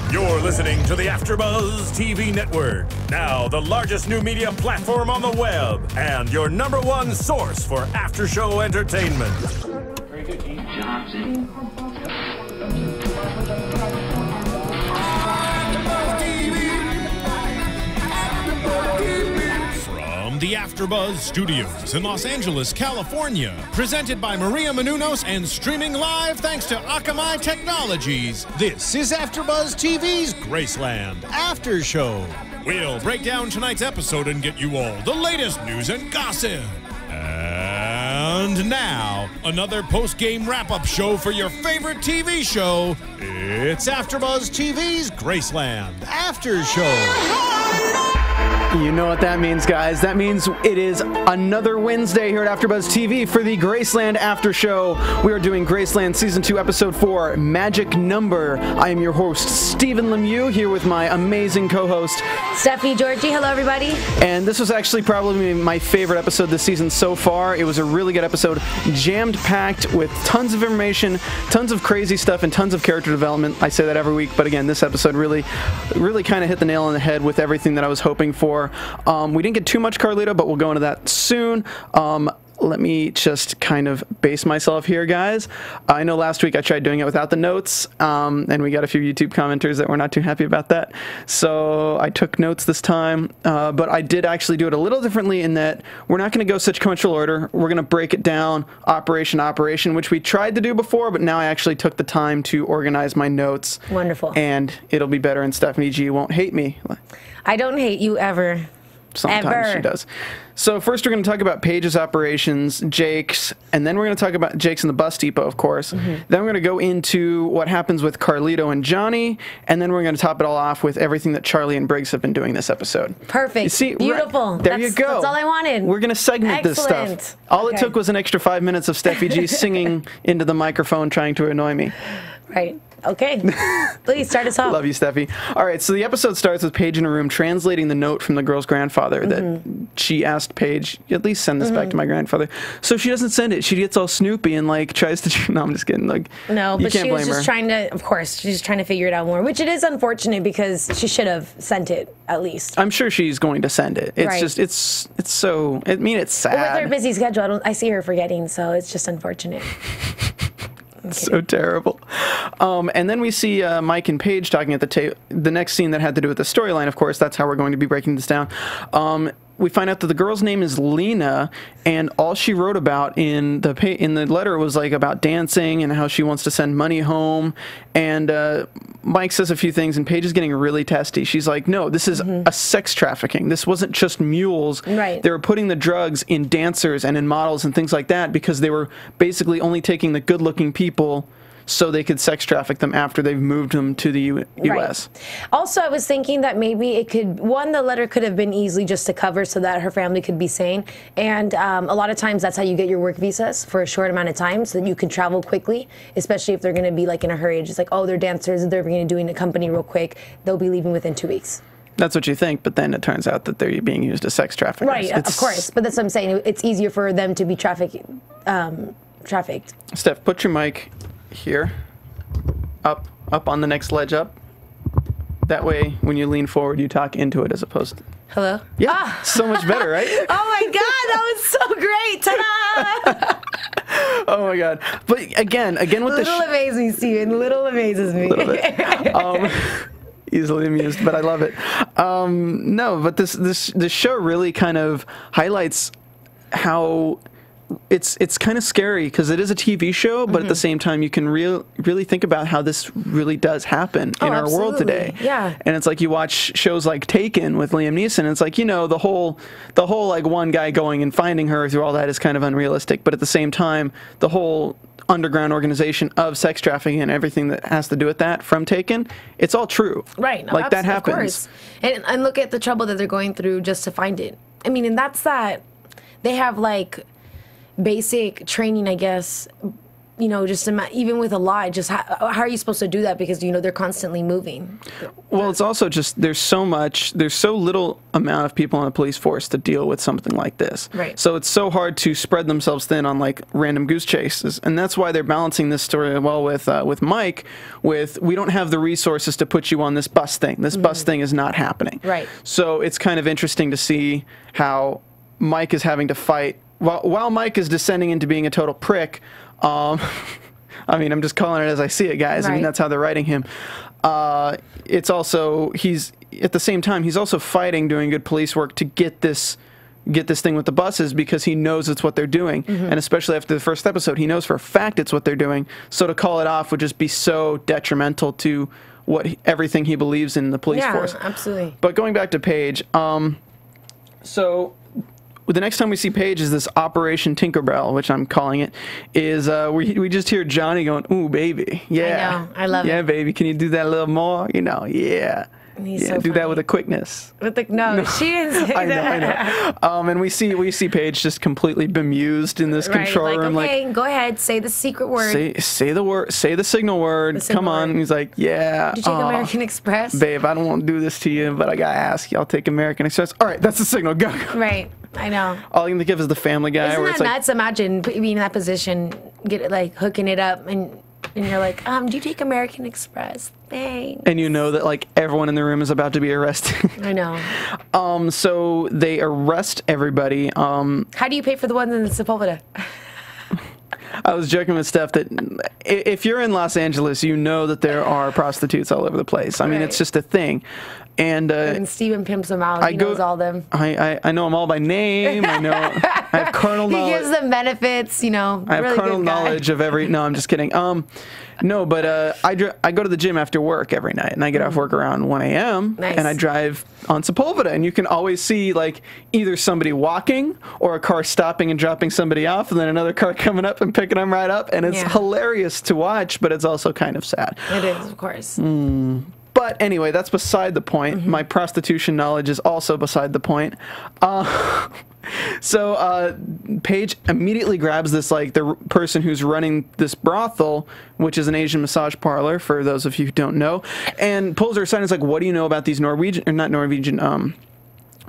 You're listening to the AFTERBUZZ TV Network, now the largest new media platform on the web, and your #1 source for after-show entertainment. Very good, Keith. From the AFTERBUZZ Studios in Los Angeles, California, presented by Maria Menounos and streaming live thanks to Akamai Technologies, this is AFTERBUZZ TV's Graceland After Show. We'll break down tonight's episode and get you all the latest news and gossip. And now, another post-game wrap-up show for your favorite TV show. It's AFTERBUZZ TV's Graceland After Show. You know what that means, guys. That means it is another Wednesday here at AFTERBUZZ TV for the Graceland After Show. We are doing Graceland Season 2, Episode 4, Magic Number. I am your host, Stephen Lemieux, here with my amazing co-host, Giorgi. Hello, everybody. And this was actually probably my favorite episode this season so far. It was a really good episode, jammed-packed with tons of information, tons of crazy stuff, and tons of character development. I say that every week, but again, this episode really kind of hit the nail on the head with everything that I was hoping for. We didn't get too much Carlito, but we'll go into that soon. Let me just kind of base myself here, guys. I know last week I tried doing it without the notes, and we got a few YouTube commenters that were not too happy about that. So I took notes this time, but I did actually do it a little differently in that we're not going to go sequential order. We're going to break it down operation, which we tried to do before, but now I actually took the time to organize my notes. Wonderful. And it'll be better, and Stephanie G won't hate me. I don't hate you ever. Sometimes she does. So first we're going to talk about Paige's operations, Jake's, and then we're going to talk about Jake's and the bus depot, of course. Then we're going to go into what happens with Carlito and Johnny, and then we're going to top it all off with everything that Charlie and Briggs have been doing this episode. Perfect. You see, beautiful. There you go. That's all I wanted. We're going to segment this stuff. All it took was an extra 5 minutes of Steffi G singing into the microphone trying to annoy me. Right. Okay. Please start us off. Love you, Steffi. All right, so the episode starts with Paige in a room translating the note from the girl's grandfather that she asked Paige, at least send this back to my grandfather. So she doesn't send it. She gets all snoopy and, like, tries to... No, I'm just kidding. Like, no, but she was just her. trying to... Of course, she's just trying to figure it out more, which it is unfortunate because she should have sent it, at least. I'm sure she's going to send it. It's right. just... It's so... I mean, it's sad. Well, with her busy schedule, I see her forgetting, so it's just unfortunate. So terrible. And then we see Mike and Paige talking at the table. The next scene that had to do with the storyline, of course, that's how we're going to be breaking this down. We find out that the girl's name is Lena, and all she wrote about in the letter was like about dancing and how she wants to send money home. And Mike says a few things, and Paige is getting really testy. She's like, "No, this is a sex trafficking. This wasn't just mules. Right. They were putting the drugs in dancers and in models and things like that because they were basically only taking the good-looking people." So they could sex traffic them after they've moved them to the U.S. Right. Also, I was thinking that maybe it could, the letter could have been easily just to cover so that her family could be sane. And a lot of times that's how you get your work visas for a short amount of time so that you can travel quickly, especially if they're going to be like in a hurry. Just like, oh, they're dancers, they're going to do in a company real quick. They'll be leaving within 2 weeks. That's what you think, but then it turns out that they're being used as sex traffickers. Right, of course. But that's what I'm saying. It's easier for them to be trafficked. Steph, put your mic here. Up on the next ledge up. That way, when you lean forward, you talk into it as opposed to... Hello? Yeah, so much better, right? Oh my God, that was so great! Ta-da! Oh my God. But again with the... Little amazes me, Steven. Little amazes me. Easily amused, but I love it. No, but this show really kind of highlights how... It's kind of scary because it is a TV show, but at the same time, you can really think about how this really does happen in our world today. Yeah, and it's like you watch shows like Taken with Liam Neeson. And it's like, you know, the whole like one guy going and finding her through all that is kind of unrealistic. But at the same time, the whole underground organization of sex trafficking and everything that has to do with that from Taken, it's all true. Right, no, like that happens. Of course. And look at the trouble that they're going through just to find it. I mean, and that's that. They have like basic training, I guess, you know, just even with a lie, just how are you supposed to do that? Because, you know, they're constantly moving. Well, it's also just there's so little amount of people on a police force to deal with something like this. Right. So it's so hard to spread themselves thin on like random goose chases, and that's why they're balancing this story well with Mike. With we don't have the resources to put you on this bus thing. This bus thing is not happening. Right. So it's kind of interesting to see how Mike is having to fight while Mike is descending into being a total prick. I mean, I'm just calling it as I see it, guys. Right. I mean, that's how they're writing him. It's also, at the same time, he's also fighting, doing good police work to get this thing with the buses because he knows it's what they're doing. And especially after the first episode, he knows for a fact it's what they're doing. So to call it off would just be so detrimental to everything he believes in the police force. Yeah, absolutely. But going back to Paige, so the next time we see Paige is this Operation Tinkerbell, which I'm calling it, is we just hear Johnny going, "Ooh, baby, yeah, I know, I love it. Yeah, baby, can you do that a little more? You know, yeah." He's yeah, so do that funny. with a quickness. No, she didn't say that. I know. And we see Paige just completely bemused in this control room. Okay, go ahead, say the secret word. Say the word. Say the signal word. Come on. And he's like, yeah. Did you take American Express? Babe, I don't want to do this to you, but I gotta ask you. I'll take American Express. All right, that's the signal. Go. Right. I know. All I can think of is the Family Guy. Isn't where that it's nuts? Imagine being in that position, hooking it up, and you're like, do you take American Express? Thanks. And you know that like everyone in the room is about to be arrested. I know. So they arrest everybody. How do you pay for the ones in Sepulveda? I was joking with Steph that if you're in Los Angeles, you know that there are prostitutes all over the place. I mean, it's just a thing. And Steven pimps them out. He knows all them. I know them all by name. I know. I have carnal knowledge. He gives them benefits, you know. I have really carnal good guy. knowledge of every. No, I'm just kidding. No, but I go to the gym after work every night, and I get off work around 1 a.m. Nice. and I drive on Sepulveda, and you can always see like either somebody walking or a car stopping and dropping somebody off, and then another car coming up and picking them right up, and it's hilarious to watch, but it's also kind of sad. It is, of course. But anyway, that's beside the point. My prostitution knowledge is also beside the point. So Paige immediately grabs this, like, the person who's running this brothel, which is an Asian massage parlor, for those of you who don't know, and pulls her aside and is like, what do you know about these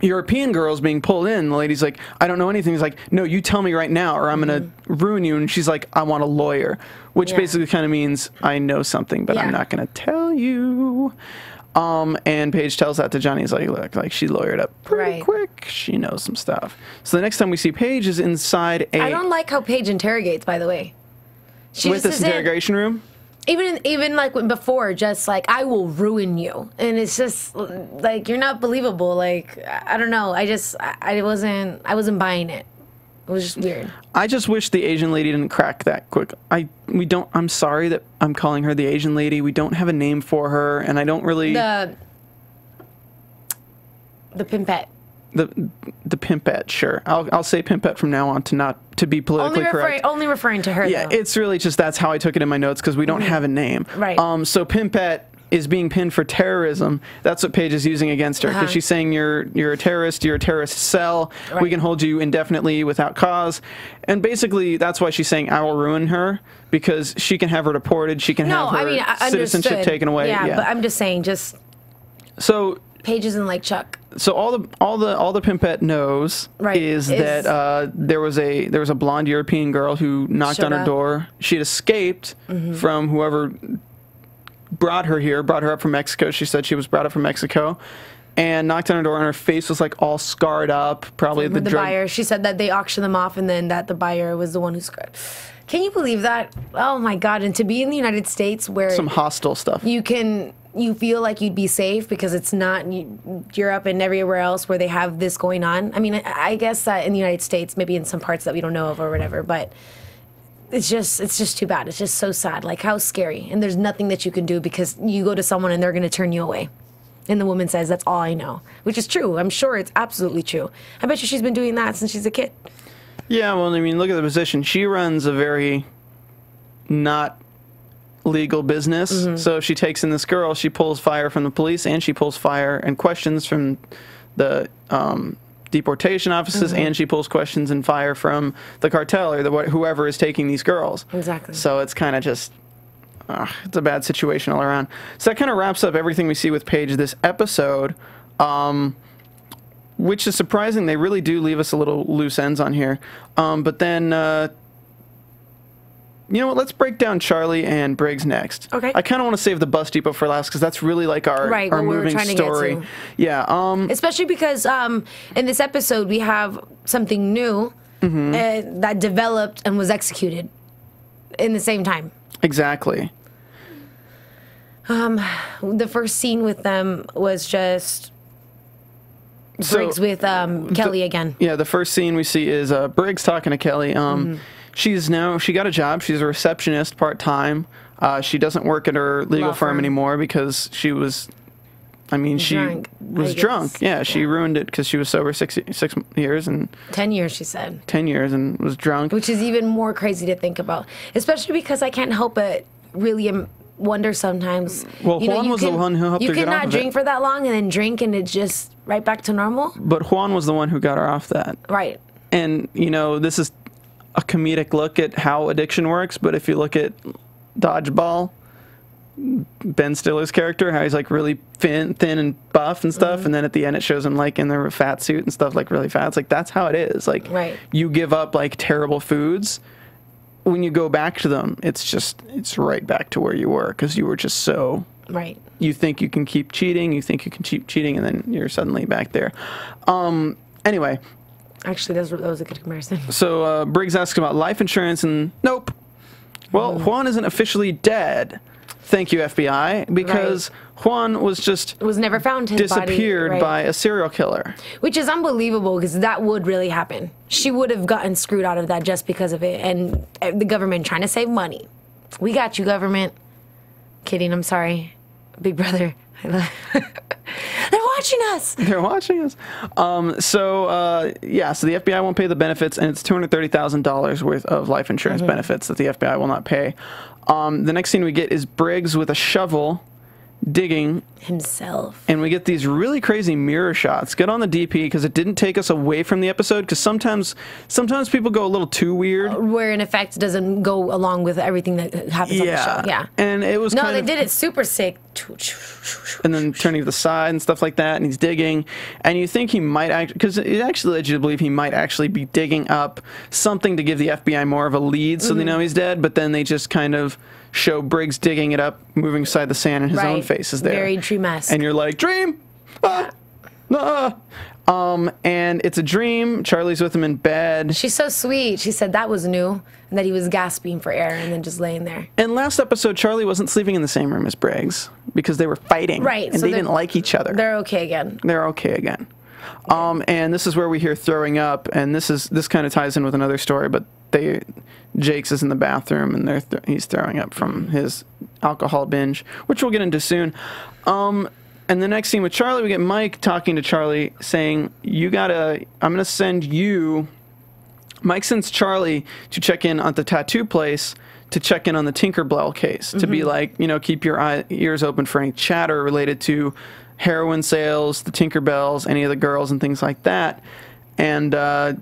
European girls being pulled in? The lady's like, I don't know anything. He's like, no, you tell me right now or I'm going to ruin you. And she's like, I want a lawyer, which basically kind of means I know something, but I'm not going to tell you. And Paige tells that to Johnny. He's like, look, like she lawyered up pretty quick. She knows some stuff. So the next time we see Paige is inside I don't like how Paige interrogates, by the way. She with this interrogation room? Even like before, just like, I will ruin you. And it's just like, you're not believable. Like, I don't know. I wasn't buying it. It was just weird. I just wish the Asian lady didn't crack that quick. I'm sorry that I'm calling her the Asian lady. We don't have a name for her, and I don't really... The pimpette. The pimpette, sure. I'll say pimpette from now on to be politically correct. Only referring to her, yeah, though. it's really just that's how I took it in my notes because we don't have a name. Right. So pimpette is being pinned for terrorism. That's what Paige is using against her because she's saying you're a terrorist, you're a terrorist cell. Right. We can hold you indefinitely without cause. And basically that's why she's saying I will ruin her because she can have her deported, she can have her citizenship taken away. Yeah, but I'm just saying so Paige isn't like Chuck. So all the pimpette knows is that there was a blonde European girl who knocked on her door. She had escaped from whoever brought her up from Mexico. She said she was brought up from Mexico and knocked on her door, and her face was like all scarred up. Probably the buyer. She said that they auctioned them off, and then that the buyer was the one who scarred. Can you believe that? Oh my God! And to be in the United States where some hostile stuff, you feel like you'd be safe because it's not Europe and everywhere else where they have this going on. I mean, I guess that in the United States, maybe in some parts that we don't know of or whatever, but it's just too bad. It's just so sad. Like, how scary. And there's nothing that you can do because you go to someone and they're going to turn you away. And the woman says, that's all I know, which is true. I'm sure it's absolutely true. I bet you she's been doing that since she's a kid. Yeah, well, I mean, look at the position. She runs a very not legal business. So if she takes in this girl, she pulls fire from the police and she pulls fire and questions from the deportation offices, and she pulls questions and fire from the cartel or whoever is taking these girls. Exactly. So it's kind of just, it's a bad situation all around. So that kind of wraps up everything we see with Paige this episode, which is surprising. They really do leave us a little loose ends on here. But then... you know what? Let's break down Charlie and Briggs next. Okay. I kind of want to save the bus depot for last because that's really like our moving story. Yeah. Especially because in this episode we have something new that developed and was executed in the same time. Exactly. The first scene with them was just Briggs with Kelly again. Yeah. The first scene we see is Briggs talking to Kelly. She got a job. She's a receptionist part-time. She doesn't work at her legal firm anymore because she was, she was drunk. Yeah, she ruined it because she was sober 6 years and... 10 years, she said. 10 years and was drunk. Which is even more crazy to think about. Especially because I can't help but really wonder sometimes. Well, Juan was the one who helped her get off of it. You cannot drink for that long and then drink and it's just right back to normal. But Juan was the one who got her off that. Right. And, this is a comedic look at how addiction works, but if you look at Dodgeball, Ben Stiller's character, how he's like really thin and buff and stuff, and then at the end it shows him like in the fat suit and stuff, like really fat. It's like that's how it is. Like you give up like terrible foods, when you go back to them, it's right back to where you were because you were just so you think you can keep cheating, and then you're suddenly back there. Anyway. Actually, that was a good comparison. So Briggs asks about life insurance, and nope. Well, Juan isn't officially dead. Thank you, FBI, because Juan was never found. His disappeared body, by a serial killer, which is unbelievable because that would really happen. She would have gotten screwed out of that just because of it, and the government trying to save money. We got you, government. Kidding. I'm sorry, Big Brother. They're watching us. They're watching us. So the FBI won't pay the benefits, and it's $230,000 worth of life insurance benefits that the FBI will not pay. The next scene we get is Briggs with a shovel digging himself, and we get these really crazy mirror shots. Good on the DP because it didn't take us away from the episode, because sometimes people go a little too weird where an effect doesn't go along with everything that happens on the show. And it was they did it super sick, and then turning to the side and stuff like that, and he's digging, and you think he might because it actually led you to believe he might actually be digging up something to give the FBI more of a lead so they know he's dead, but then they just kind of show Briggs digging it up, moving aside the sand, and his own face is there. Very Dream-esque. And you're like, dream! And it's a dream. Charlie's with him in bed. She's so sweet. She said that was new, and that he was gasping for air and then just laying there. And last episode, Charlie wasn't sleeping in the same room as Briggs because they were fighting. Right. And so they didn't like each other. They're okay again. And this is where we hear throwing up, and this kind of ties in with another story, but Jake's is in the bathroom, and he's throwing up from his alcohol binge, which we'll get into soon. And the next scene with Charlie, we get Mike talking to Charlie, saying, I'm going to send you... Mike sends Charlie to check in at the tattoo place to check in on the Tinkerbell case, to be like, keep your ears open for any chatter related to heroin sales, the Tinkerbells, any of the girls, and things like that. And I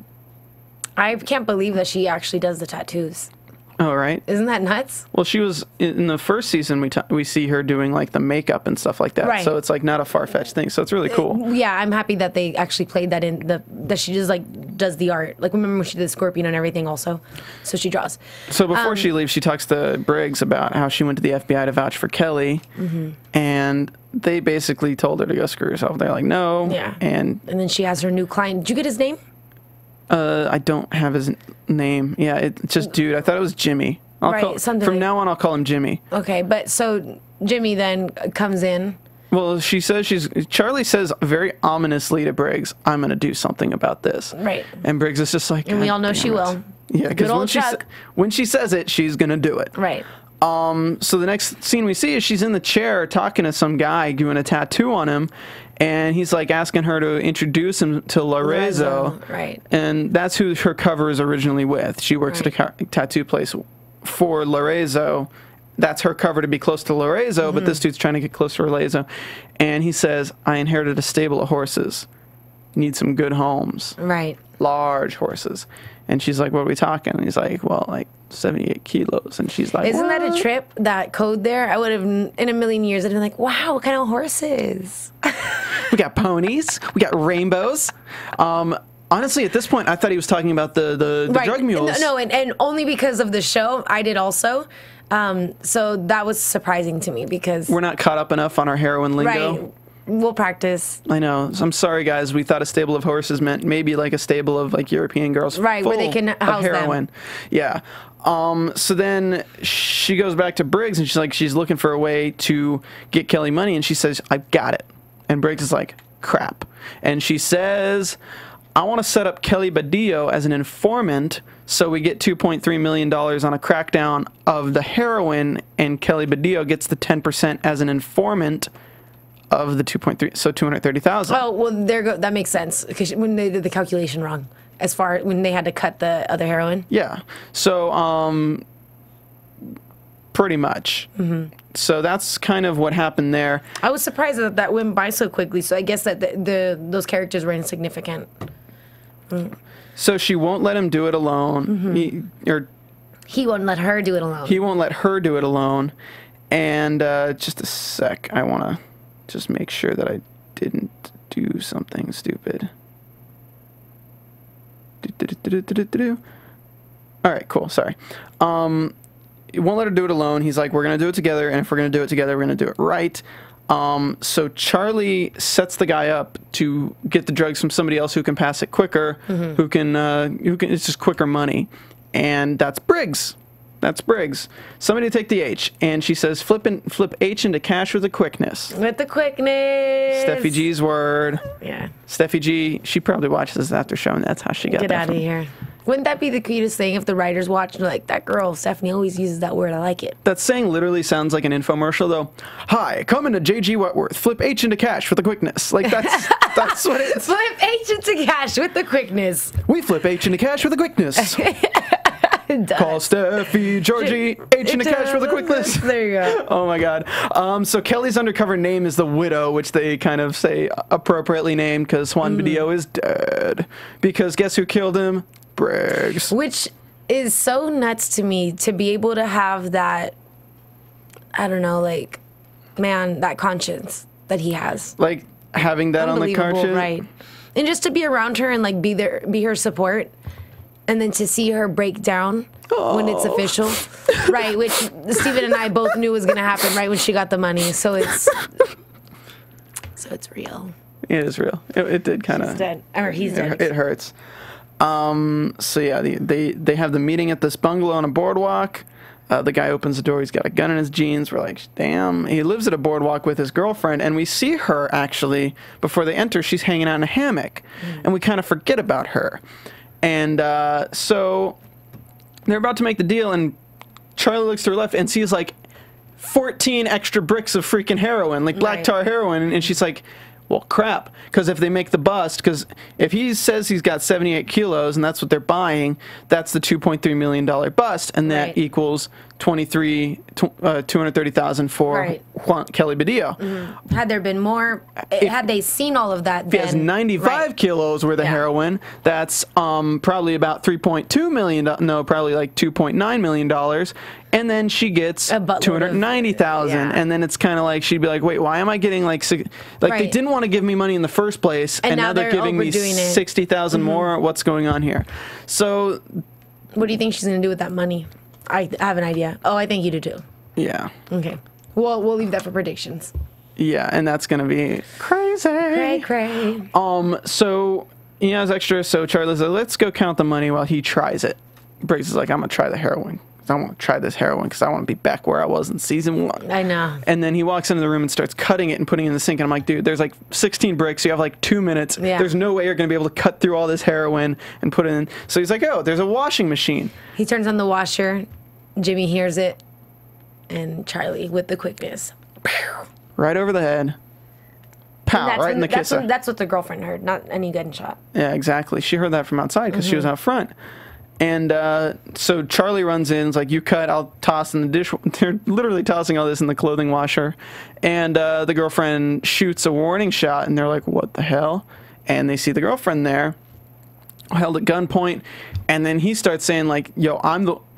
can't believe that she actually does the tattoos. Oh, right. Isn't that nuts? Well, she was in the first season. We see her doing like the makeup and stuff like that. Right. So it's like not a far-fetched thing. So it's really cool. Yeah, I'm happy that they actually played that in that she just like does the art. Like remember when she did the scorpion and everything also. So she draws. So before she leaves, she talks to Briggs about how she went to the FBI to vouch for Kelly, and they basically told her to go screw herself. They're like, no. Yeah. And then she has her new client. Did you get his name? I don't have his name. Yeah, it's just dude. I thought it was Jimmy. From now on, I'll call him Jimmy. Okay, but so Jimmy then comes in. Well, Charlie says very ominously to Briggs, I'm going to do something about this. Right. And Briggs is just like... And we all know she will. Yeah, because when she says it, she's going to do it. Right. So the next scene we see is she's in the chair talking to some guy doing a tattoo on him, and he's like asking her to introduce him to Lorenzo. Right. And that's who her cover is originally with. She works at a tattoo place for Lorenzo. That's her cover to be close to Lorenzo, but this dude's trying to get close to Lorenzo. And he says, I inherited a stable of horses. You need some good homes. Right. Large horses. And she's like, what are we talking? And he's like, well, like 78 kilos. And she's like, isn't what? that a trip, that code there? I would have, in a million years, I'd been like, wow, what kind of horses? We got ponies. We got rainbows. Honestly, at this point, I thought he was talking about the Right. drug mules. No, and only because of the show, I did also. So that was surprising to me because... We're not caught up enough on our heroin lingo. Right. We'll practice. I know. So I'm sorry, guys. We thought a stable of horses meant maybe like a stable of like European girls. Right, where they can house heroin. them. Yeah. So then she goes back to Briggs and she's looking for a way to get Kelly money, and she says, I've got it. And Briggs is like, crap. And she says, I want to set up Kelly Badillo as an informant so we get $2.3 million on a crackdown of the heroin, and Kelly Badillo gets the 10% as an informant of the 2.3, so 230,000. Oh, well, that makes sense because when they did the calculation wrong, as far when they had to cut the other heroin. Yeah. So, pretty much. Mm-hmm. So that's kind of what happened there. I was surprised that went by so quickly. So I guess that those characters were insignificant. So she won't let him do it alone. Mm-hmm. He won't let her do it alone. He won't let her do it alone. And just a sec, I want to just make sure that I didn't do something stupid. All right, cool. Sorry. He won't let her do it alone. He's like, we're going to do it together, and if we're going to do it together, we're going to do it right. So Charlie sets the guy up to get the drugs from somebody else who can pass it quicker, who can it's just quicker money. And that's Briggs. That's Briggs. Somebody take the H. And she says, flip H into cash with the quickness. With the quickness. Steffi G's word. Yeah. Steffi G, she probably watches this after show, and that's how she got Get that out of from. here. Wouldn't that be the cutest thing if the writers watched and they're like, that girl, Stephanie, always uses that word. I like it. That saying literally sounds like an infomercial, though. Hi, coming to J.G. Wentworth. Flip H into cash with the quickness. Like, that's what it is. Flip H into cash with the quickness. We flip H into cash with the quickness. Call Steffi, Giorgi, H into cash with the quickness. There you go. Oh, my God. So Kelly's undercover name is the Widow, which they kind of say appropriately named because Juan Badillo is dead. Because guess who killed him? Briggs. Which is so nuts to me to be able to have that, I don't know, like, man, that conscience that he has. Like, having that on the conscience? Right. And just to be around her and, like, be her support. And then to see her break down when it's official. Right, which Steven and I both knew was going to happen right when she got the money. So it's real. It is real. It did kind of... He's dead. Or he's dead. It hurts. So yeah, they have the meeting at this bungalow on a boardwalk. The guy opens the door. He's got a gun in his jeans. We're like, damn. He lives at a boardwalk with his girlfriend, and we see her actually before they enter. She's hanging out in a hammock, and we kind of forget about her. And so they're about to make the deal, and Charlie looks to her left and sees like 14 extra bricks of freaking heroin, like black tar heroin, and she's like, well, crap, because if they make the bust, because if he says he's got 78 kilos and that's what they're buying, that's the $2.3 million bust, and that equals $230,000 for Kelly Badillo. Mm-hmm. Had there been more, had they seen all of that, if he has 95 kilos worth of heroin, that's probably about $3.2 million, no, probably like $2.9 million, and then she gets $290,000, and then it's kind of like she'd be like, "Wait, why am I getting like they didn't want to give me money in the first place, and now they're giving me $60,000 more? What's going on here?" So, what do you think she's gonna do with that money? I have an idea. Oh, I think you do too. Yeah. Okay. Well, we'll leave that for predictions. Yeah, and that's gonna be crazy. Cray. So as extra. So Charlie's like, "Let's go count the money while he tries it." Briggs is like, "I'm gonna try the heroin. I want to try this heroin because I want to be back where I was in season 1. I know. And then he walks into the room and starts cutting it and putting it in the sink. And I'm like, dude, there's like 16 bricks. You have like 2 minutes. Yeah. There's no way you're going to be able to cut through all this heroin and put it in. So he's like, oh, there's a washing machine. He turns on the washer. Jimmy hears it. And Charlie, with the quickness. Right over the head. Pow, right in the kisser. That's what the girlfriend heard, not any gunshot. Yeah, exactly. She heard that from outside because she was out front. And so Charlie runs in, is like, you cut, I'll toss in the dish. They're literally tossing all this in the clothing washer. And the girlfriend shoots a warning shot, and they're like, what the hell? and they see the girlfriend there, held at gunpoint, and then he starts saying like, "Yo,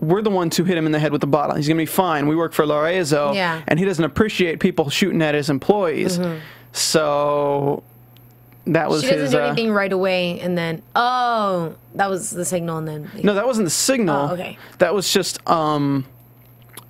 we're the ones who hit him in the head with the bottle. He's gonna be fine. We work for Lorenzo, and he doesn't appreciate people shooting at his employees." So that was she doesn't do anything right away, and then that was the signal, and then no, that wasn't the signal. Oh, okay. That was just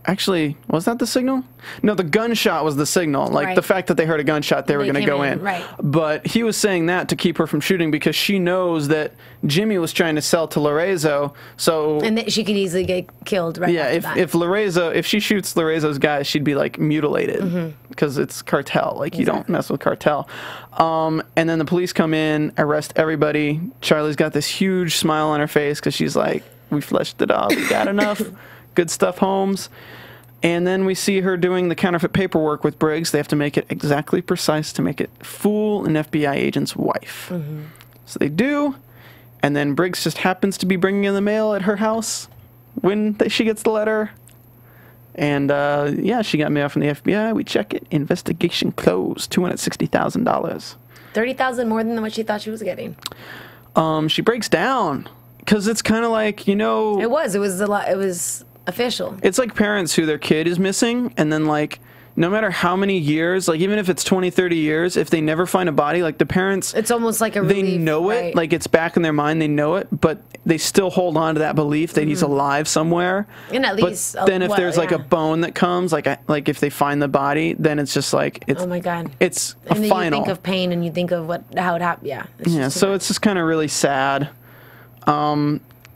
actually, was that the signal? No, the gunshot was the signal. Like, the fact that they heard a gunshot, they were going to go in. Right. But he was saying that to keep her from shooting because she knows that Jimmy was trying to sell to Lorenzo, so... And that she could easily get killed right after that. If she shoots Lorenzo's guys, she'd be, like, mutilated because it's cartel. Like, you don't mess with cartel. And then the police come in, arrest everybody. Charlie's got this huge smile on her face because she's like, we fleshed it out. We got enough. Good stuff, Holmes. And then we see her doing the counterfeit paperwork with Briggs. They have to make it exactly precise to make it fool an FBI agent's wife. So they do, and then Briggs just happens to be bringing in the mail at her house when she gets the letter. And yeah, she got mail from the FBI. We check it. Investigation closed. $260,000. $30,000 more than what she thought she was getting. She breaks down because it's kind of like, you know, it was a lot. It was official. It's like parents who their kid is missing, and then like no matter how many years, like even if it's 20, 30 years, if they never find a body, like the parents, it's almost like a relief, they know it, like it's back in their mind, they know it, but they still hold on to that belief that he's alive somewhere. And at least then if there's like a bone that comes, like if they find the body, then it's just like, it's, oh my God, it's and then final. You think of pain and you think of how it happened. Yeah. So it's just kind of really sad.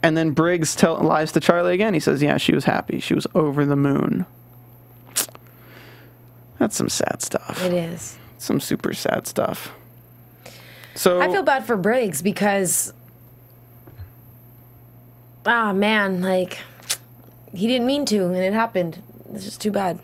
And then Briggs lies to Charlie again. He says, yeah, she was happy. She was over the moon. That's some sad stuff. It is. Some super sad stuff. So I feel bad for Briggs because, man, like, he didn't mean to, and it happened. It's just too bad.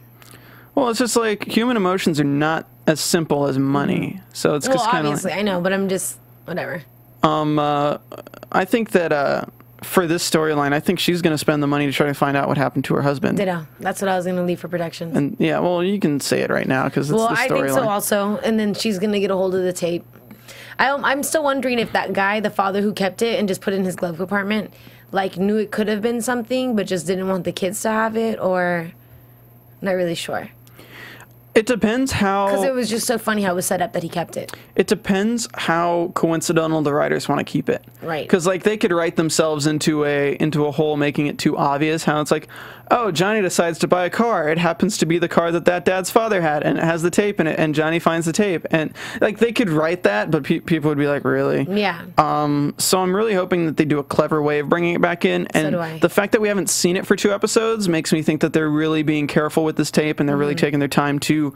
Well, it's just like human emotions are not as simple as money. So it's just kind of obviously, I know, but I'm just, whatever. I think that for this storyline, I think she's going to spend the money to try to find out what happened to her husband. Ditto. That's what I was going to leave for production. And yeah, well, you can say it right now because it's the storyline. Well, I think so also. And then she's going to get a hold of the tape. I'm still wondering if that guy, the father who kept it and just put it in his glove compartment, like knew it could have been something, but just didn't want the kids to have it, or not really sure. It depends how... Because it was just so funny how it was set up that he kept it. It depends how coincidental the writers want to keep it. Right. Because, like, they could write themselves into a hole, making it too obvious. How it's like, oh, Johnny decides to buy a car. It happens to be the car that dad's father had, and it has the tape in it, and Johnny finds the tape. And, like, they could write that, but people would be like, really? Yeah. So I'm really hoping that they do a clever way of bringing it back in. And so do I. The fact that we haven't seen it for 2 episodes makes me think that they're really being careful with this tape, and they're really taking their time to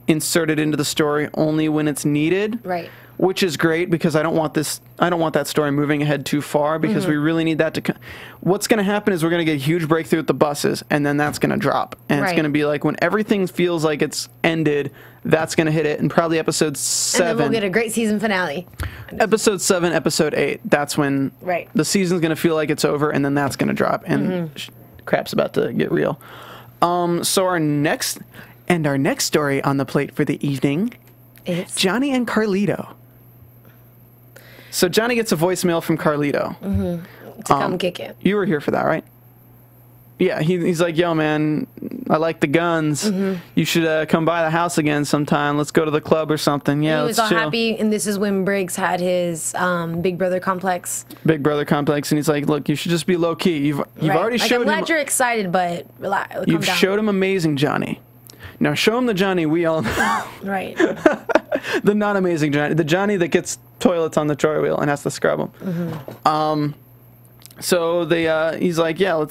insert it into the story only when it's needed. Right. Which is great because I don't want that story moving ahead too far because we really need that to what's going to happen is we're going to get a huge breakthrough with the buses, and then that's going to drop. And it's going to be like when everything feels like it's ended, that's going to hit it, and probably episode 7. And then we'll get a great season finale. Episode 7, episode 8, that's when the season's going to feel like it's over, and then that's going to drop, and crap's about to get real. So our next story on the plate for the evening is Johnny and Carlito. So Johnny gets a voicemail from Carlito. To come kick it. You were here for that, right? Yeah, he's like, yo, man, I like the guns. You should come by the house again sometime. Let's go to the club or something. Yeah, he was all happy, and this is when Briggs had his big brother complex. Big brother complex, and he's like, look, you should just be low-key. You've already showed him... I'm glad you're excited, but relax. You've showed him amazing Johnny. Now show him the Johnny we all know. Right. The not amazing Johnny. The Johnny that gets toilets on the chore wheel and has to scrub them. So he's like, yeah,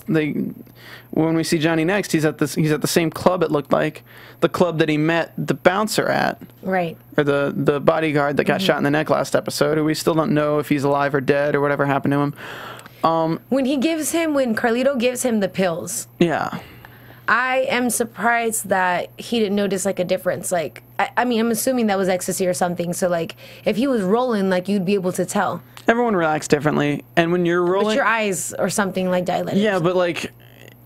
when we see Johnny next, he's at the same club, it looked like. The club that he met the bouncer at. Right. Or the bodyguard that got shot in the neck last episode, who we still don't know if he's alive or dead or whatever happened to him. When Carlito gives him the pills. Yeah. I am surprised that he didn't notice, like, a difference. Like, I mean, I'm assuming that was ecstasy or something. So, like, if he was rolling, like, you'd be able to tell. Everyone reacts differently. And when you're rolling... But your eyes or something, like, dilated. Yeah, but, like,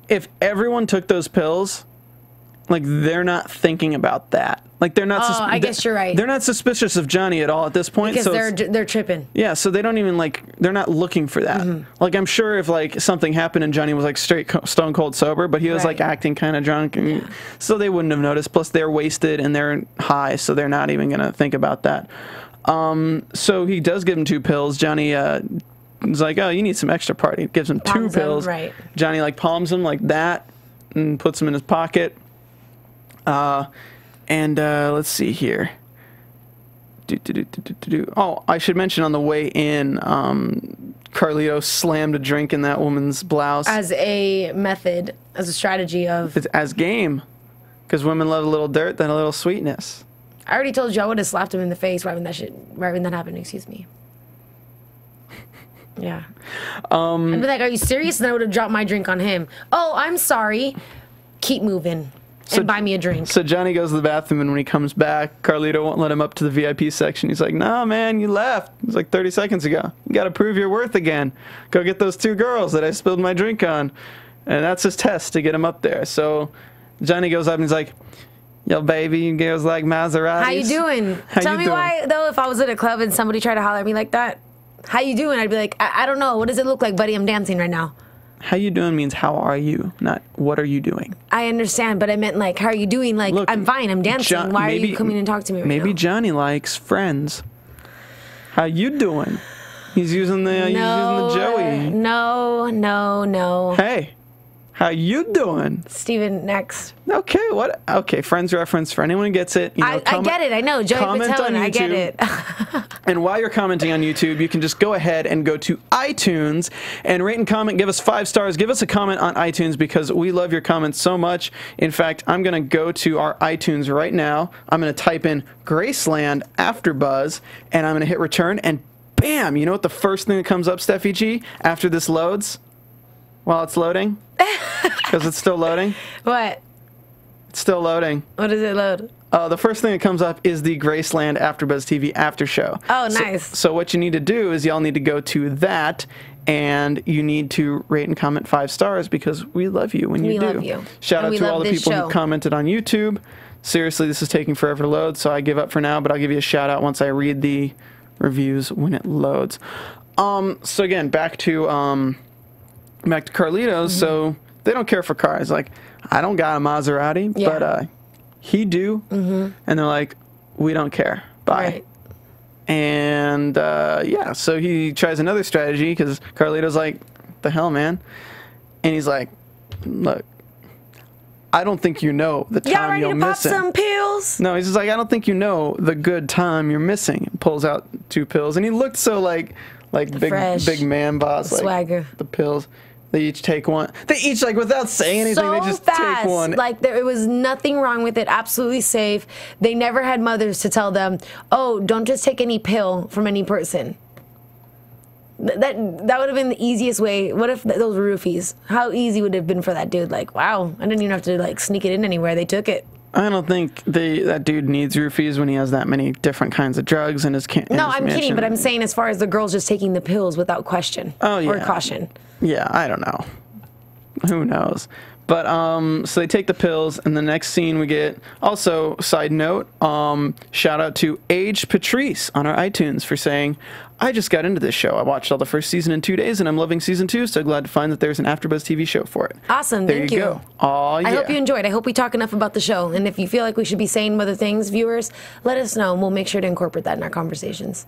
if everyone took those pills like they're not thinking about that. Like they're not. I guess you're right. They're not suspicious of Johnny at all at this point. Because so they're tripping. Yeah, so they don't even they're not looking for that. Like I'm sure if like something happened and Johnny was like straight stone cold sober, but he was like acting kind of drunk, and so they wouldn't have noticed. Plus they're wasted and they're high, so they're not even gonna think about that. So he does give him 2 pills. Johnny is like, oh, you need some extra party. Gives him 2 pills. Right. Johnny like palms him like that and puts him in his pocket. And let's see here. Oh, I should mention on the way in, Carlito slammed a drink in that woman's blouse. As a method, as a strategy of... It's as game. Because women love a little dirt than a little sweetness. I already told you I would have slapped him in the face right when that happened, excuse me. Yeah. I'd be like, are you serious? And I would have dropped my drink on him. Oh, I'm sorry. Keep moving. And buy me a drink. So Johnny goes to the bathroom, and when he comes back, Carlito won't let him up to the VIP section. He's like, no, man, you left. It was like 30 seconds ago. You got to prove your worth again. Go get those 2 girls that I spilled my drink on. And that's his test to get him up there. So Johnny goes up, and he's like, yo, baby, girls like Maseratis. How you doing? Tell me why, though, if I was at a club and somebody tried to holler at me like that, how you doing? I'd be like, I don't know. What does it look like, buddy? I'm dancing right now. How you doing means how are you, not what are you doing. I understand, but I meant like, how are you doing? Like, look, I'm fine, I'm dancing. Why are you coming and talking to me right now? Maybe Johnny likes friends. How you doing? He's using the Joey. No. Hey, how you doing? Steven, next. Okay, what? Okay, Friends reference for anyone who gets it. You know, I get it, I know. Joey Patone, I get it. And while you're commenting on YouTube, you can just go ahead and go to iTunes and rate and comment. Give us 5 stars. Give us a comment on iTunes because we love your comments so much. In fact, I'm going to go to our iTunes right now. I'm going to type in Graceland AFTERBUZZ, and I'm going to hit return, and bam! You know what the first thing that comes up, Steffi G, after this loads? While it's loading? Because it's still loading? What? It's still loading. What does it load? The first thing that comes up is the Graceland AFTERBUZZ TV after show. Oh, nice. So what you need to do is y'all need to go to that, and you need to rate and comment 5 stars because we love you when you do. We love you. Shout out to all the people who commented on YouTube. Seriously, this is taking forever to load, so I give up for now, but I'll give you a shout out once I read the reviews when it loads. So again, back to Carlitos. So they don't care for cars. Like, I don't got a Maserati, but he do. And they're like, we don't care. Bye. Right. And yeah, so he tries another strategy because Carlito's like, the hell, man? And he's like, look, I don't think you know the time you're missing. Y'all ready to pop some pills? No, he's just like, I don't think you know the good time you're missing. And pulls out 2 pills, and he looked so like big man boss, like swagger. The pills. They each take one. They each, like, without saying anything, so they just take one. Like, there was nothing wrong with it. Absolutely safe. They never had mothers to tell them, oh, don't just take any pill from any person. That would have been the easiest way. What if those were roofies? How easy would it have been for that dude? Like, wow, I didn't even have to, like, sneak it in anywhere. They took it. I don't think that dude needs roofies when he has that many different kinds of drugs in his No, I'm kidding, but I'm saying as far as the girls just taking the pills without question or caution. Yeah, I don't know. Who knows? But so they take the pills, and the next scene we get. Also, side note, shout out to Age Patrice on our iTunes for saying, I just got into this show. I watched all the first season in 2 days, and I'm loving season 2. So glad to find that there's an AFTERBUZZ TV show for it. Awesome, thank you. There you go. Oh yeah. I hope you enjoyed. I hope we talk enough about the show. And if you feel like we should be saying other things, viewers, let us know, and we'll make sure to incorporate that in our conversations.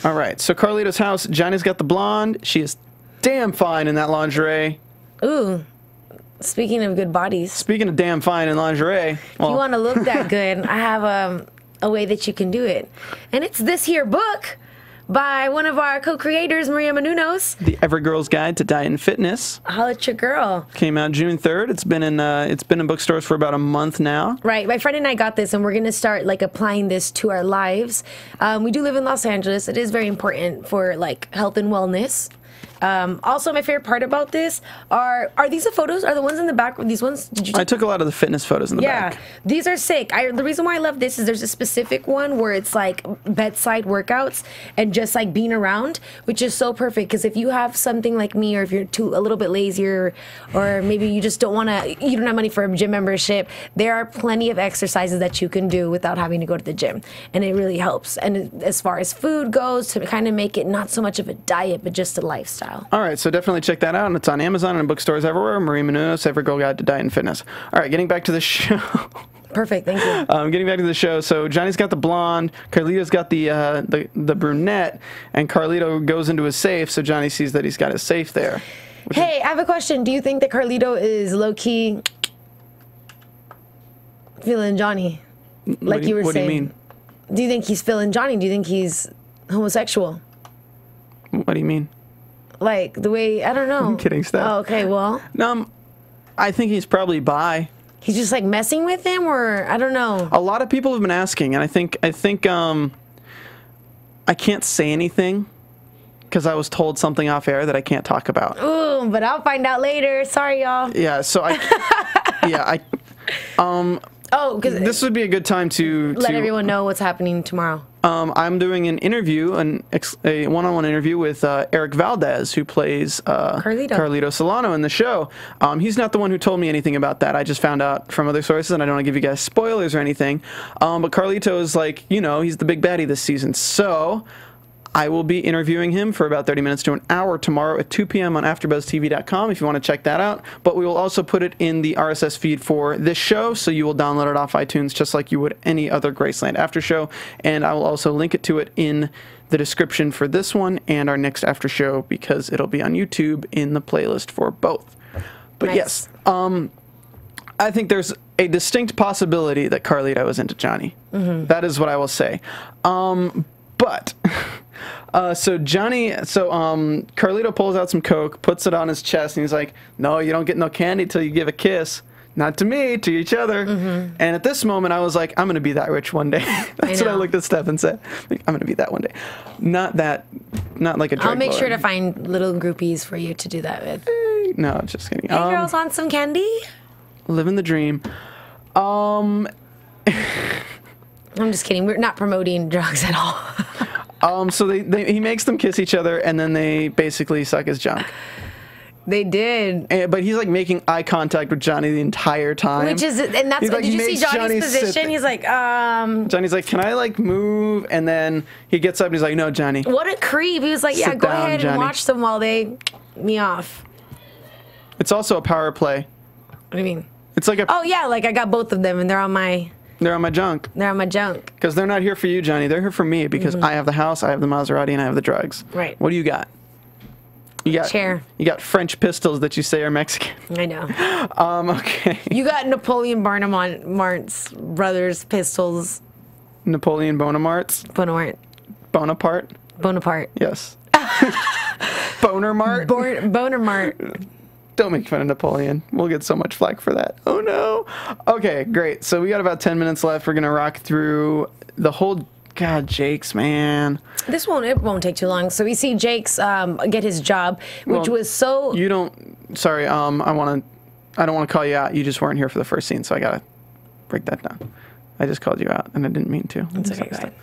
All right. So Carlito's house. Johnny's got the blonde. She is damn fine in that lingerie. Ooh. Speaking of good bodies. Speaking of damn fine in lingerie. Well, if you want to look that good, I have a way that you can do it. And it's this here book by one of our co-creators, Maria Menounos. The Every Girl's Guide to Diet and Fitness. Holla at your girl. Came out June 3rd. It's been in bookstores for about a month now. Right. My friend and I got this, and we're going to start like applying this to our lives. We do live in Los Angeles. It is very important for like health and wellness. Also, my favorite part about this are these the photos? Are the ones in the back? These ones? I took a lot of the fitness photos in the back. Yeah, these are sick. The reason why I love this is there's a specific one where it's like bedside workouts and just like being around, which is so perfect. Because if you have something like me, or if you're a little bit lazier, or maybe you just don't you don't have money for a gym membership, there are plenty of exercises that you can do without having to go to the gym, and it really helps. And as far as food goes, to kind of make it not so much of a diet, but just a lifestyle. All right, so definitely check that out, and it's on Amazon and bookstores everywhere. Marie Menounos, Every Girl Guide to Diet and Fitness. All right, getting back to the show. Perfect, thank you. Getting back to the show, so Johnny's got the blonde, Carlito's got the brunette, and Carlito goes into his safe, so Johnny sees that he's got his safe there. Hey, I have a question. Do you think that Carlito is low-key feeling Johnny? Like you were saying. What do you mean? Do you think he's feeling Johnny? Do you think he's homosexual? What do you mean? Like, the way, I don't know. I'm kidding, Steph. Oh, okay, well. No, I think he's probably bi. He's just, like, messing with him, or, I don't know. A lot of people have been asking, and I think I can't say anything because I was told something off air that I can't talk about. Ooh, but I'll find out later. Sorry, y'all. Yeah, so Oh, because this would be a good time to let everyone know what's happening tomorrow. I'm doing an interview, a one-on-one interview with Eric Valdez, who plays Carlito Solano in the show. He's not the one who told me anything about that. I just found out from other sources, and I don't want to give you guys spoilers or anything. But Carlito is like, he's the big baddie this season. So I will be interviewing him for about 30 minutes to an hour tomorrow at 2 p.m. on AfterBuzzTV.com if you want to check that out. But we will also put it in the RSS feed for this show, so you will download it off iTunes just like you would any other Graceland after show. And I will also link it to it in the description for this one and our next after show, because it'll be on YouTube in the playlist for both. But nice. Yes, I think there's a distinct possibility that Carlito is into Johnny. Mm-hmm. That is what I will say. But Carlito pulls out some Coke, puts it on his chest, and he's like, "No, you don't get no candy till you give a kiss. Not to me, to each other." Mm-hmm. And at this moment, I was like, "I'm gonna be that rich one day." That's what I looked at Steph and said, "I'm gonna be that one day." Not like a drug I'll make lord. sure to find little groupies for you to do that with. No, just kidding. Hey, girls, want some candy? Living the dream. I'm just kidding. We're not promoting drugs at all. So he makes them kiss each other, and then they basically suck his junk. They did. But he's like making eye contact with Johnny the entire time. And that's what, like, did you see Johnny's position? He's like, Johnny's like, "Can I like move?" And then he gets up and he's like, "No, Johnny." What a creep. He was like, "Yeah, go ahead and watch them while they me off." It's also a power play. What do you mean? It's like oh yeah, like I got both of them and they're on my junk. They're on my junk. Because they're not here for you, Johnny. They're here for me, because I have the house, I have the Maserati, and I have the drugs. Right. What do you got? You got chair. You got French pistols that you say are Mexican. I know. Okay. You got Napoleon Bonaparte's brothers pistols. Napoleon Bonaparte's? Bonaparte? Yes. Bonermart? Bonermart. Don't make fun of Napoleon. We'll get so much flack for that. Oh, no. Okay, great. So we got about 10 minutes left. We're going to rock through the whole... God, Jake's, man. It won't take too long. So we see Jake's get his job, which was so... You don't... Sorry, I don't want to call you out. You just weren't here for the first scene, so I got to break that down. I just called you out, and I didn't mean to. It's okay, go ahead.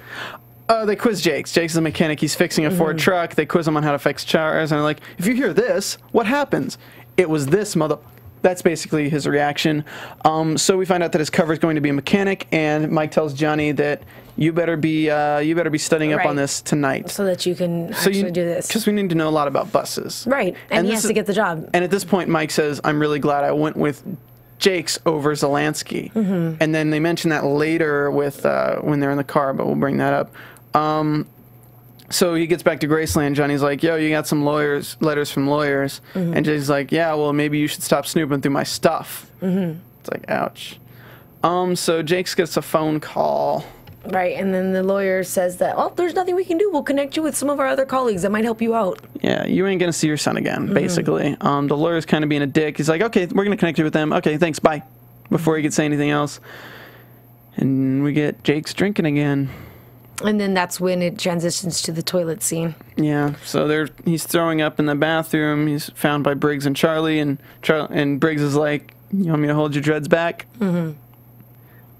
They quiz Jake's. Jake's a mechanic. He's fixing a Ford truck. They quiz him on how to fix cars, and they're like, "If you hear this, what happens?" "It was this, mother..." That's basically his reaction. So we find out that his cover is going to be a mechanic, and Mike tells Johnny that you better be studying up on this tonight, so that you can actually do this. Because we need to know a lot about buses, right? And he has to get the job. And at this point, Mike says, "I'm really glad I went with Jake's over Zelansky." Mm-hmm. And then they mention that later with when they're in the car, but we'll bring that up. So he gets back to Graceland. Johnny's like, "Yo, you got some letters from lawyers." Mm-hmm. And Jake's like, "Yeah, well, maybe you should stop snooping through my stuff." Mm-hmm. It's like, ouch. So Jake gets a phone call. Right, and then the lawyer says that, "Oh, there's nothing we can do. We'll connect you with some of our other colleagues that might help you out." Yeah, you ain't going to see your son again, basically. The lawyer's kind of being a dick. He's like, "Okay, we're going to connect you with them. Okay, thanks, bye." Before he could say anything else. And we get Jake's drinking again. And then that's when it transitions to the toilet scene. Yeah, so he's throwing up in the bathroom. He's found by Briggs and Charlie, and Briggs is like, "You want me to hold your dreads back?" Mm-hmm.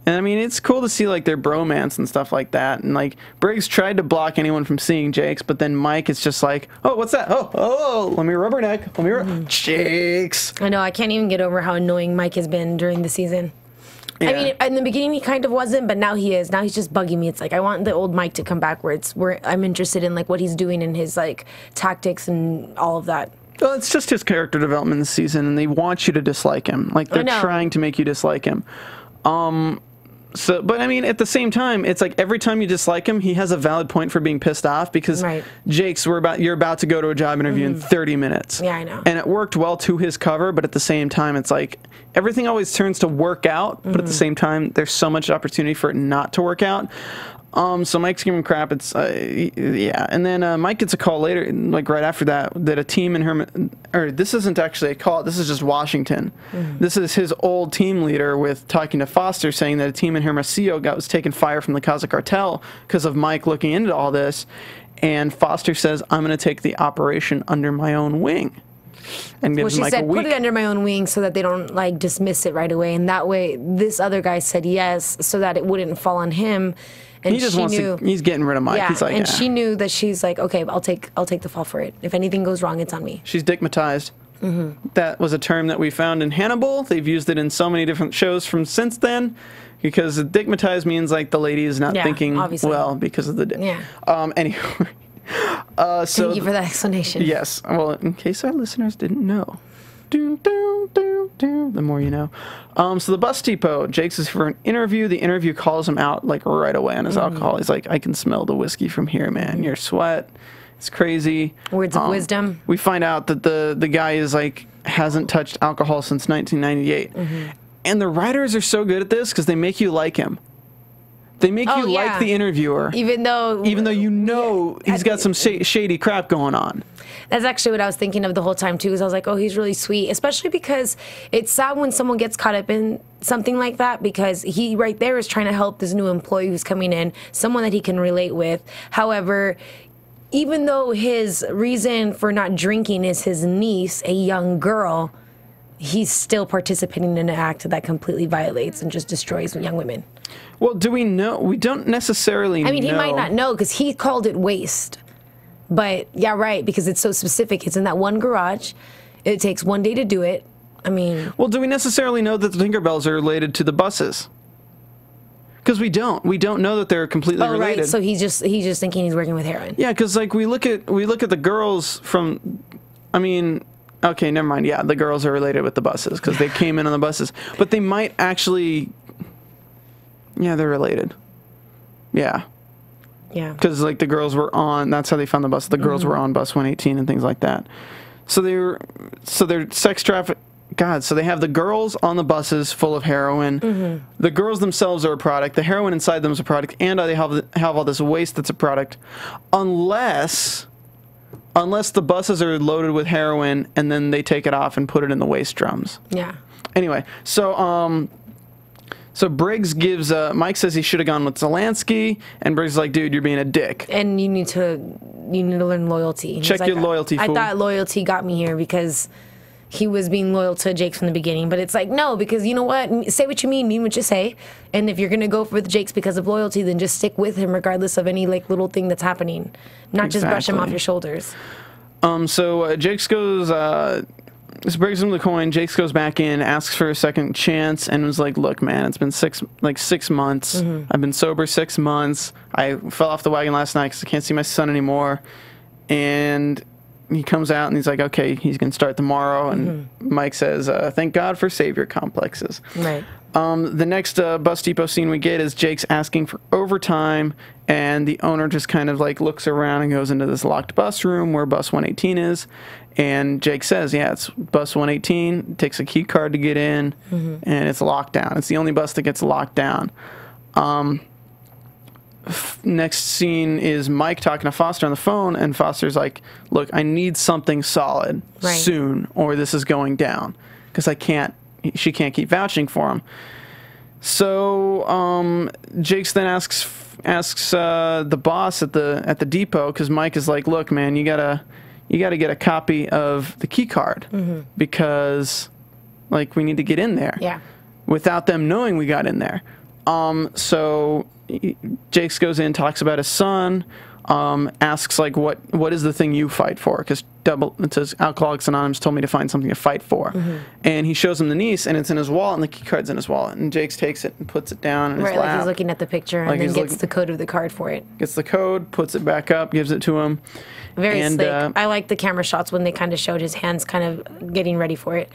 And I mean, it's cool to see like their bromance and stuff like that. And like Briggs tried to block anyone from seeing Jakes, but then Mike is just like, "Oh, what's that? Oh, let me rubberneck. Let me Jakes." I know. I can't even get over how annoying Mike has been during the season. Yeah. I mean, in the beginning he kind of wasn't, but now he is. Now he's just bugging me. It's like I want the old Mike to come back, where I'm interested in like what he's doing and his like tactics and all of that. Well, it's just his character development this season, and they want you to dislike him. Like they're trying to make you dislike him. So, but I mean, at the same time, it's like every time you dislike him, he has a valid point for being pissed off because Jakes, you're about to go to a job interview in 30 minutes. Yeah, I know. And it worked well to his cover, but at the same time, it's like everything always turns to work out, but at the same time, there's so much opportunity for it not to work out. So Mike's giving him crap. It's yeah, and then Mike gets a call later, like right after that a team in this isn't actually a call. This is just Washington. This is his old team leader talking to Foster, saying that a team in Hermosillo was taking fire from the Kaza cartel because of Mike looking into all this, and Foster says, "I'm going to take the operation under my own wing." And gives she Mike said, a week. "Put it under my own wing so that they don't like dismiss it right away." And that way, this other guy said yes, so that it wouldn't fall on him. And he just wants to. He's getting rid of Mike. Yeah, he's like, she knew that she's like, okay, I'll take the fall for it. If anything goes wrong, it's on me. She's digmatized. That was a term that we found in Hannibal. They've used it in so many different shows from since then, because digmatized means like the lady is not thinking well because of the dick. Yeah. Anyway. Thank you for that explanation. Yes. Well, in case our listeners didn't know. The more you know. So the bus depot, Jakes is for an interview. The interview calls him out like right away on his alcohol. He's like, "I can smell the whiskey from here, man. Your sweat. It's crazy." Words of wisdom. We find out that the guy is like hasn't touched alcohol since 1998. And the writers are so good at this because they make you like him. They make you like the interviewer, even though you know he's got some shady crap going on. That's actually what I was thinking of the whole time too. Because I was like, "Oh, he's really sweet," especially because it's sad when someone gets caught up in something like that. Because he right there is trying to help this new employee who's coming in, someone that he can relate with. However, even though his reason for not drinking is his niece, a young girl, he's still participating in an act that completely violates and just destroys young women. Well, do we know? We don't necessarily know. I mean, he might not know because he called it waste. But, yeah, right, because it's so specific. It's in that one garage. It takes one day to do it. I mean... Well, do we necessarily know that the Tinkerbells are related to the buses? Because we don't. We don't know that they're completely related. Right, so he's just thinking he's working with heroin. Yeah, because, like, we look at the girls from... I mean... Okay, never mind. Yeah, the girls are related with the buses because they came in on the buses. But they might actually... Yeah, they're related. Yeah. Yeah. Because, like, the girls were on... That's how they found the bus. The girls were on bus 118 and things like that. So they're sex traffic... God, so they have the girls on the buses full of heroin. The girls themselves are a product. The heroin inside them is a product. And they have all this waste that's a product. Unless the buses are loaded with heroin and then they take it off and put it in the waste drums. Yeah. Anyway, so Briggs gives... Mike says he should have gone with Zelansky, and Briggs is like, "Dude, you're being a dick. And you need to learn loyalty." Check your loyalty, fool. I thought loyalty got me here because he was being loyal to Jakes from the beginning. But it's like, no, because you know what? Say what you mean what you say. And if you're going to go for the Jakes because of loyalty, then just stick with him regardless of any like little thing that's happening. Not just brush him off your shoulders. So Jakes goes... Briggs him the coin. Jakes goes back in, asks for a second chance, and was like, "Look, man, it's been 6 months. I've been sober 6 months. I fell off the wagon last night because I can't see my son anymore." And he comes out and he's like, "Okay, he's gonna start tomorrow." And Mike says, "Thank God for savior complexes." Right. The next bus depot scene we get is Jake's asking for overtime, and the owner just kind of like looks around and goes into this locked bus room where bus 118 is. And Jake says, "Yeah, it's bus 118. It takes a key card to get in, and it's locked down. It's the only bus that gets locked down." Next scene is Mike talking to Foster on the phone, and Foster's like, "Look, I need something solid soon, or this is going down, because she can't keep vouching for him." So Jakes then asks the boss at the depot, because Mike is like, look, man, you gotta get a copy of the key card because like we need to get in there. Yeah. Without them knowing we got in there. So Jakes goes in, talks about his son, asks like what is the thing you fight for? Because it says Alcoholics Anonymous told me to find something to fight for. And he shows him the niece, and it's in his wallet, and the key card's in his wallet. And Jakes takes it and puts it down in his lap. Like he's looking at the picture, and then gets the code of the card for it. Gets the code, puts it back up, gives it to him. Very slick. I like the camera shots when they kind of showed his hands kind of getting ready for it,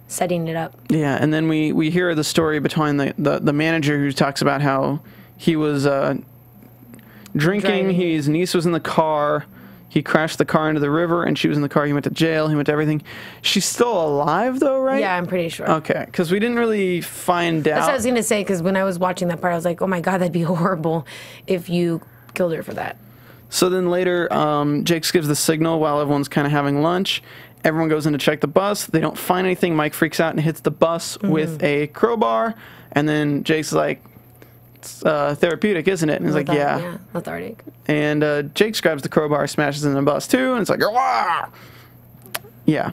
setting it up. Yeah, and then we hear the story behind the manager who talks about how he was drinking, his niece was in the car, he crashed the car into the river, and she was in the car, he went to jail, he went to everything. She's still alive, though, right? Yeah, I'm pretty sure. Okay, because we didn't really find out. That's what I was going to say, because when I was watching that part, I was like, oh my god, that'd be horrible if you killed her for that. So then later, Jakes gives the signal while everyone's kind of having lunch. Everyone goes in to check the bus. They don't find anything. Mike freaks out and hits the bus with a crowbar. And then Jake's like, it's therapeutic, isn't it? And he's like, yeah. Yeah, lethargic. And Jakes grabs the crowbar, smashes in the bus too, and it's like, wah! Yeah.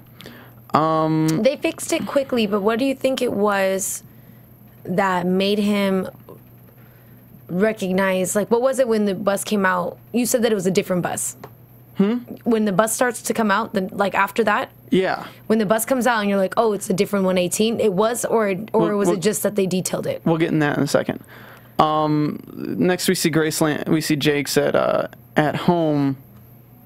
They fixed it quickly, but what do you think it was that made him recognize, like, what was it when the bus came out? You said that it was a different bus. When the bus starts to come out, then like after that, yeah. When the bus comes out and you're like, oh, it's a different 118. It was, or was it just that they detailed it? We'll get in that in a second. Next we see Graceland. We see Jakes at home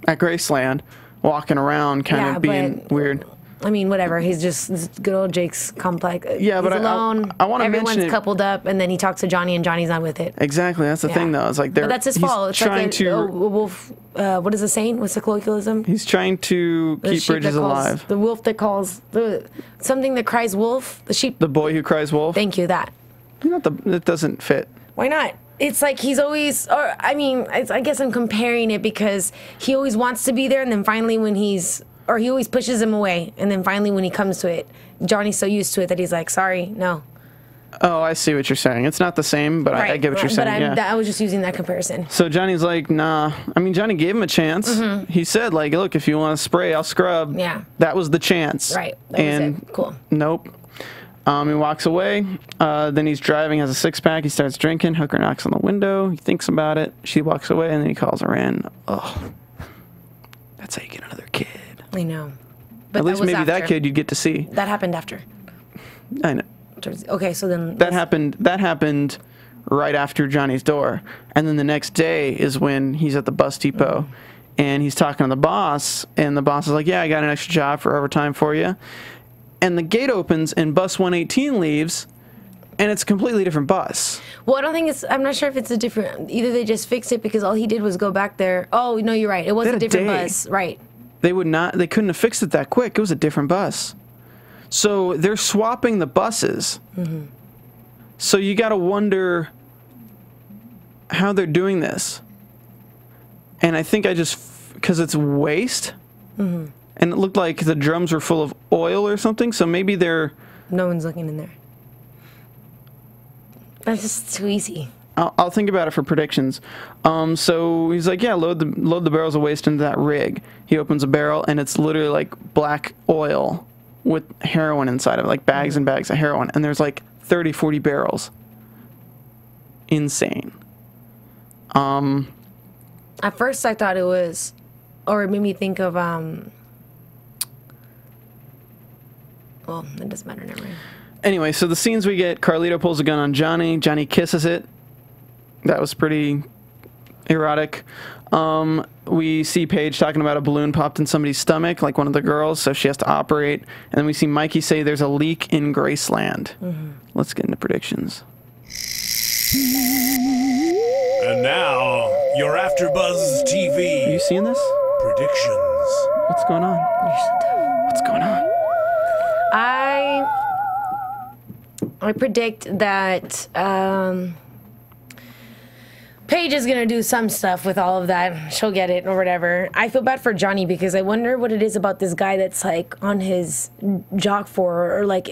at Graceland, walking around, kind of being weird. I mean, whatever. He's just this good old Jake's complex. Yeah, but he's alone. I want to mention everyone's coupled up, and then he talks to Johnny, and Johnny's not with it. Exactly. That's the thing, though. It's like but that's his fault. It's trying like a wolf. What is the saying? What's the colloquialism? He's trying to keep Bridges alive. The wolf that calls something that cries wolf. The sheep. The boy who cries wolf. Thank you. That. It doesn't fit. Why not? It's like he's always, or I mean, I guess I'm comparing it because he always wants to be there, and then finally when he always pushes him away, and then finally when he comes to it, Johnny's so used to it that he's like, sorry, no. Oh, I see what you're saying. It's not the same, but I get what you're saying. But I was just using that comparison. So Johnny's like, nah. I mean, Johnny gave him a chance. He said, like, look, if you want to spray, I'll scrub. Yeah. That was the chance. Right. That was it. Cool. Nope. He walks away. Then he's driving, has a six-pack. He starts drinking. Hooker knocks on the window. He thinks about it. She walks away, and then he calls her in. Oh, that's how you get another kid. I know. But at least maybe after. That kid you'd get to see. That happened after. I know. Okay, so then that happened right after Johnny's door, and then the next day is when he's at the bus depot, and he's talking to the boss, and the boss is like, "Yeah, I got an extra job for overtime for you," and the gate opens, and bus 118 leaves, and it's a completely different bus. Well, I don't think it's. I'm not sure if it's a different. Either they just fixed it because all he did was go back there. Oh no, you're right. It was a different bus, right? They couldn't have fixed it that quick. It was a different bus. So they're swapping the buses. So you got to wonder how they're doing this. And I think because it's waste, and it looked like the drums were full of oil or something, so maybe they're... No one's looking in there. That's just too easy. I'll think about it for predictions. So he's like, yeah, load the barrels of waste into that rig. He opens a barrel, and it's literally like black oil with heroin inside of it, like bags and bags of heroin. And there's like 30, 40 barrels. Insane. At first I thought it was, or it made me think of, well, it doesn't matter, never mind. Anyway, so the scenes we get, Carlito pulls a gun on Johnny. Johnny kisses it. That was pretty erotic. We see Paige talking about a balloon popped in somebody's stomach, like one of the girls, so she has to operate. And then we see Mikey say there's a leak in Graceland. Let's get into predictions. And now, your AFTERBUZZ TV. Are you seeing this? Predictions. What's going on? What's going on? I predict that Paige is going to do some stuff with all of that. She'll get it or whatever. I feel bad for Johnny because I wonder what it is about this guy that's like on his jock for, or like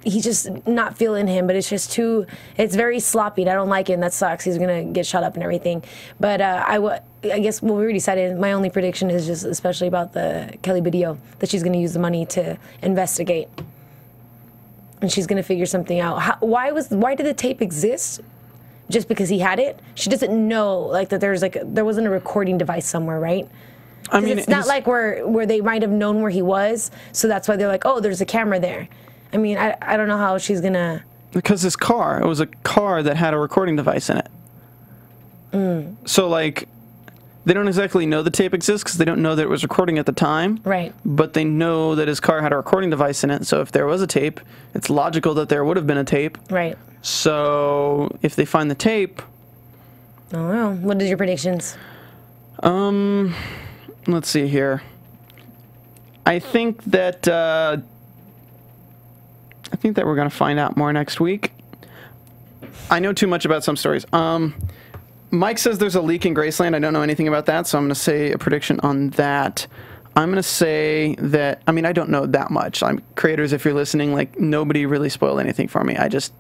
he's just not feeling him, but it's just it's very sloppy and I don't like it and that sucks. He's going to get shut up and everything. But I guess what we already decided, my only prediction is just especially about the Kelly video, that she's going to use the money to investigate. And she's going to figure something out. Why did the tape exist? Just because he had it? She doesn't know like that there wasn't a recording device somewhere, right? I mean, it's not like where they might have known where he was, so that's why they're like, oh, there's a camera there. I mean, I don't know how she's gonna... Because it was a car that had a recording device in it. So like, they don't exactly know the tape exists because they don't know that it was recording at the time. Right. But they know that his car had a recording device in it, so if there was a tape, it's logical that there would have been a tape. Right. So if they find the tape... I don't know. What is your predictions? Let's see here. I think that we're going to find out more next week. I know too much about some stories. Mike says there's a leak in Graceland. I don't know anything about that, so I'm going to say a prediction on that. I'm going to say that, I mean, I don't know that much. Creators, if you're listening, like, nobody really spoiled anything for me. I just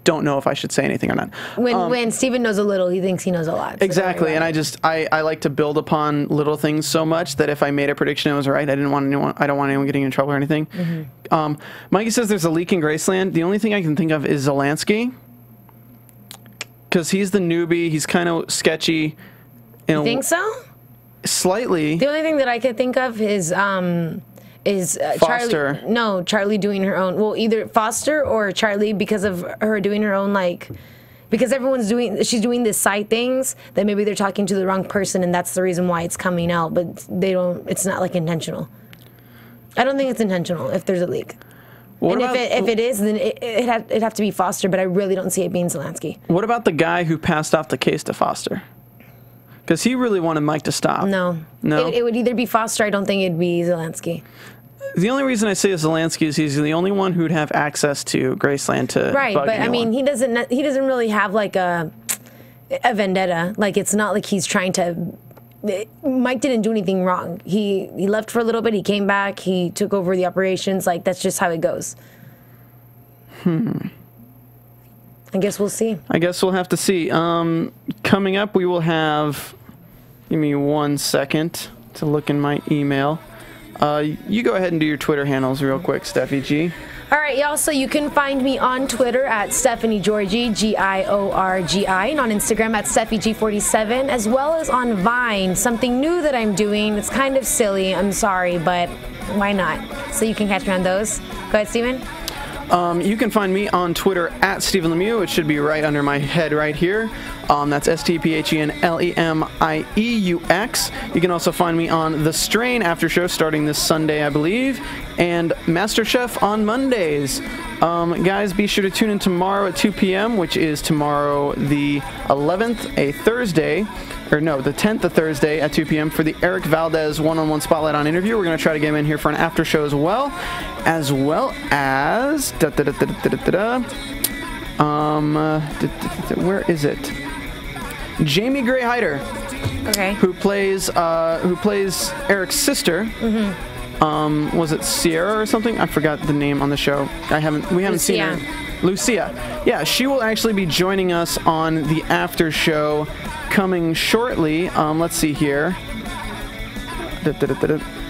don't know if I should say anything or not. When Steven knows a little, he thinks he knows a lot. So exactly, and I like to build upon little things so much that if I made a prediction and it was right, I don't want anyone getting in trouble or anything. Mm-hmm. Mikey says there's a leak in Graceland. The only thing I can think of is Zelensky, because he's the newbie. He's kind of sketchy. You think so? Slightly. The only thing that I could think of is Foster. Charlie doing her own. Well, either Foster or Charlie, because of her doing her own, like, because she's doing this side things that maybe they're talking to the wrong person, and that's the reason why it's coming out. But it's not like intentional. I don't think it's intentional if there's a leak. If it is, then it'd have to be Foster. But I really don't see it being Zelensky. What about the guy who passed off the case to Foster? Because he really wanted Mike to stop. No. It would either be Foster. I don't think it'd be Zelensky. The only reason I say Zelensky is he's the only one who'd have access to Graceland to right, bug but anyone. I mean, he doesn't really have like a vendetta. Like, it's not like he's trying to. Mike didn't do anything wrong. He left for a little bit. He came back. He took over the operations. Like, that's just how it goes. I guess we'll see. I guess we'll have to see. Coming up, we will have. Give me 1 second to look in my email. You go ahead and do your Twitter handles real quick, Steffi G. All right, y'all, so you can find me on Twitter at Stephanie Giorgi, Giorgi, and on Instagram at SteffiG47, as well as on Vine, something new that I'm doing. It's kind of silly, I'm sorry, but why not? So you can catch me on those. Go ahead, Steven. You can find me on Twitter at Stephen Lemieux. It should be right under my head right here. That's StephenLemieux. You can also find me on The Strain After Show starting this Sunday, I believe, and MasterChef on Mondays. Guys, be sure to tune in tomorrow at 2 p.m., which is tomorrow the 11th, a Thursday. Or no, the 10th, a Thursday at 2 p.m. for the Eric Valdez one-on-one Spotlight on interview. We're going to try to get him in here for an after show as well as where is it? Jamie Gray Hyder, okay, who plays Eric's sister. Mm-hmm. Was it Sierra or something? I forgot the name on the show. We haven't seen her. Lucia. Yeah, she will actually be joining us on the after show coming shortly. Let's see here.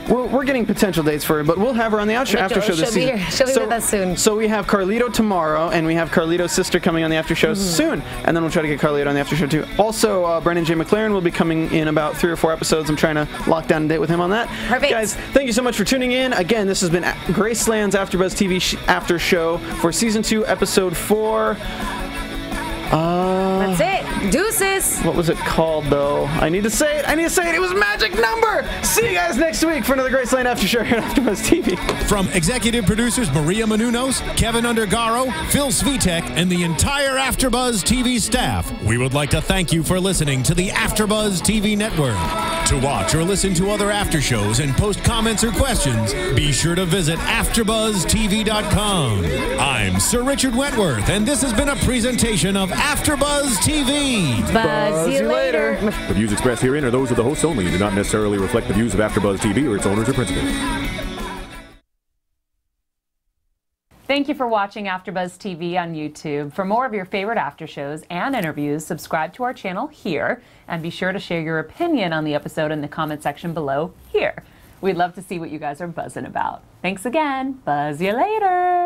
We're getting potential dates for her, but we'll have her on the after show this season. She'll be with us soon. So we have Carlito tomorrow, and we have Carlito's sister coming on the after show soon, and then we'll try to get Carlito on the after show too. Also, Brendan J. McLaren will be coming in about 3 or 4 episodes. I'm trying to lock down a date with him on that. Perfect. Guys, thank you so much for tuning in. Again, this has been Graceland's AfterBuzz TV after show for Season 2, Episode 4. That's it. Deuces. What was it called, though? I need to say it. It was Magic Number. See you guys next week for another Graceland After Show here on AfterBuzz TV. From executive producers Maria Menounos, Kevin Undergaro, Phil Svitek, and the entire AfterBuzz TV staff, we would like to thank you for listening to the AfterBuzz TV network. To watch or listen to other after shows and post comments or questions, be sure to visit AfterBuzzTV.com. I'm Sir Richard Wentworth, and this has been a presentation of AfterBuzz TV. Buzz you later. The views expressed herein are those of the hosts only and do not necessarily reflect the views of AfterBuzz TV or its owners or principals. Thank you for watching AfterBuzz TV on YouTube. For more of your favorite after shows and interviews, subscribe to our channel here, and be sure to share your opinion on the episode in the comment section below here. We'd love to see what you guys are buzzing about. Thanks again. Buzz you later.